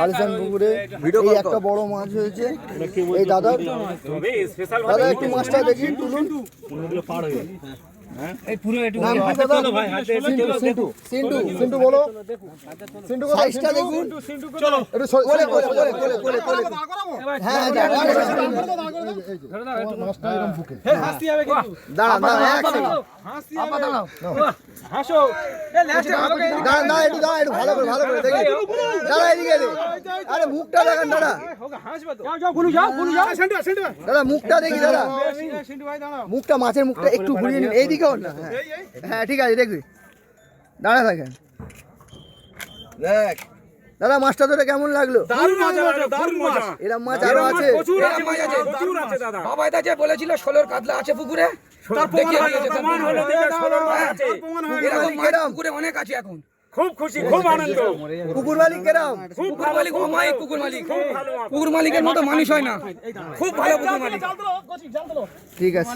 আলিশান পুকুরে এই একটা বড় মাছ হয়েছে এই দাদা। দাদা একটু মাছটা দেখি, তুলুন। সিন্টু বলো, সিন্টু সাইজটা দেখুন। হ্যাঁ আরে মুখটা দেখেন দাদা, দাদা মুখটা দেখি, দাদা মুখটা, মাছের মুখটা একটু ঘুরিয়ে নিন এইদিকে। হ্যাঁ ঠিক আছে, দেখবি দাঁড়া থাকেন। দেখ দাদা মাছটা ধরে কেমন লাগলো? এরকম মাছ আরো আছে, বাবাই দা যে বলেছিল 16 কাতলা আছে পুকুরে, পুকুরে অনেক আছে এখন। খুব খুশি, খুব আনন্দ। পুকুর মালিক কেরাম? পুকুর মালিক অমায়িক, পুকুর মালিক, পুকুর মালিকের মতো মানুষ হয় না, খুব ভালো পুকুর মালিক। ঠিক আছে।